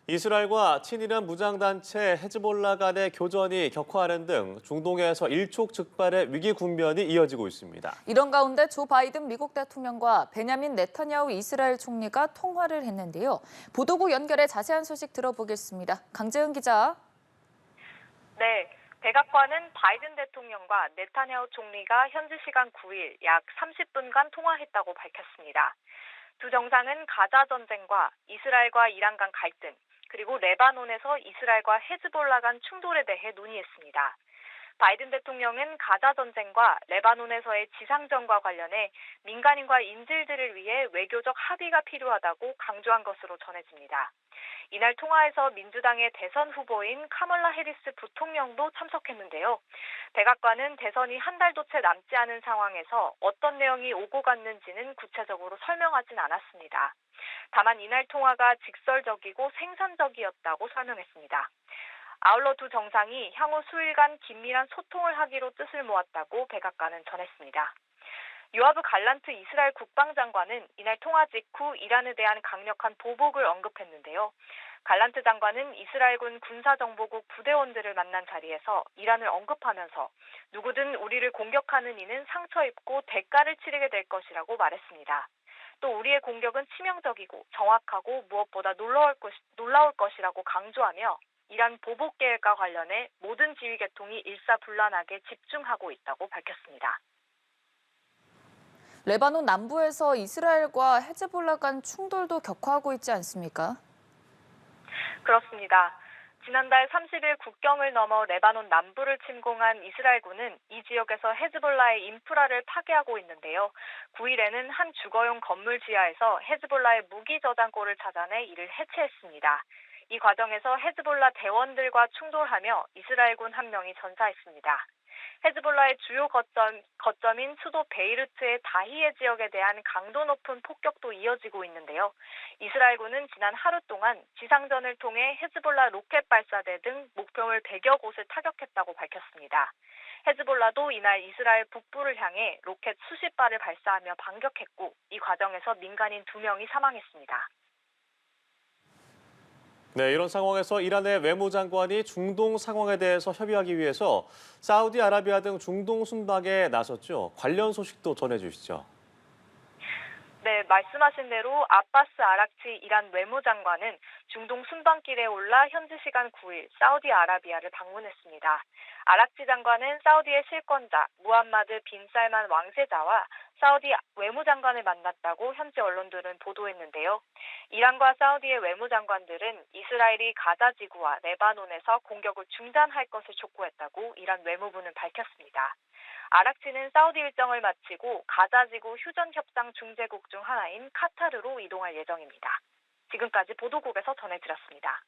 이스라엘과 친이란 무장단체 헤즈볼라 간의 교전이 격화하는 등 중동에서 일촉즉발의 위기 국면이 이어지고 있습니다. 이런 가운데 조 바이든 미국 대통령과 베냐민 네타냐후 이스라엘 총리가 통화를 했는데요. 보도국 연결해 자세한 소식 들어보겠습니다. 강재은 기자. 네, 백악관은 바이든 대통령과 네타냐후 총리가 현지 시간 9일 약 30분간 통화했다고 밝혔습니다. 두 정상은 가자 전쟁과 이스라엘과 이란 간 갈등, 그리고 레바논에서 이스라엘과 헤즈볼라 간 충돌에 대해 논의했습니다. 바이든 대통령은 가자 전쟁과 레바논에서의 지상전과 관련해 민간인과 인질들을 위해 외교적 합의가 필요하다고 강조한 것으로 전해집니다. 이날 통화에서 민주당의 대선 후보인 카멀라 해리스 부통령도 참석했는데요. 백악관은 대선이 한 달도 채 남지 않은 상황에서 어떤 내용이 오고 갔는지는 구체적으로 설명하진 않았습니다. 다만 이날 통화가 직설적이고 생산적이었다고 설명했습니다. 아울러 두 정상이 향후 수일간 긴밀한 소통을 하기로 뜻을 모았다고 백악관은 전했습니다. 요아브 갈란트 이스라엘 국방장관은 이날 통화 직후 이란에 대한 강력한 보복을 언급했는데요. 갈란트 장관은 이스라엘군 군사정보국 부대원들을 만난 자리에서 이란을 언급하면서 누구든 우리를 공격하는 이는 상처 입고 대가를 치르게 될 것이라고 말했습니다. 또 우리의 공격은 치명적이고 정확하고 무엇보다 놀라울 것이라고 강조하며 이란 보복 계획과 관련해 모든 지휘 계통이 일사불란하게 집중하고 있다고 밝혔습니다. 레바논 남부에서 이스라엘과 헤즈볼라 간 충돌도 격화하고 있지 않습니까? 그렇습니다. 지난달 30일 국경을 넘어 레바논 남부를 침공한 이스라엘군은 이 지역에서 헤즈볼라의 인프라를 파괴하고 있는데요. 9일에는 한 주거용 건물 지하에서 헤즈볼라의 무기 저장고를 찾아내 이를 해체했습니다. 이 과정에서 헤즈볼라 대원들과 충돌하며 이스라엘군 한 명이 전사했습니다. 헤즈볼라의 주요 거점인 수도 베이루트의 다히에 지역에 대한 강도 높은 폭격도 이어지고 있는데요. 이스라엘군은 지난 하루 동안 지상전을 통해 헤즈볼라 로켓 발사대 등 목표물 100여 곳을 타격했다고 밝혔습니다. 헤즈볼라도 이날 이스라엘 북부를 향해 로켓 수십 발을 발사하며 반격했고 이 과정에서 민간인 2명이 사망했습니다. 네, 이런 상황에서 이란의 외무장관이 중동 상황에 대해서 협의하기 위해서 사우디아라비아 등 중동 순방에 나섰죠. 관련 소식도 전해주시죠. 네, 말씀하신 대로 아바스 아락치 이란 외무장관은 중동 순방길에 올라 현지 시간 9일 사우디아라비아를 방문했습니다. 아락치 장관은 사우디의 실권자 무함마드 빈 살만 왕세자와 사우디 외무장관을 만났다고 현지 언론들은 보도했는데요. 이란과 사우디의 외무장관들은 이스라엘이 가자 지구와 레바논에서 공격을 중단할 것을 촉구했다고 이란 외무부는 밝혔습니다. 아락치는 사우디 일정을 마치고 가자지구 휴전협상 중재국 중 하나인 카타르로 이동할 예정입니다. 지금까지 보도국에서 전해드렸습니다.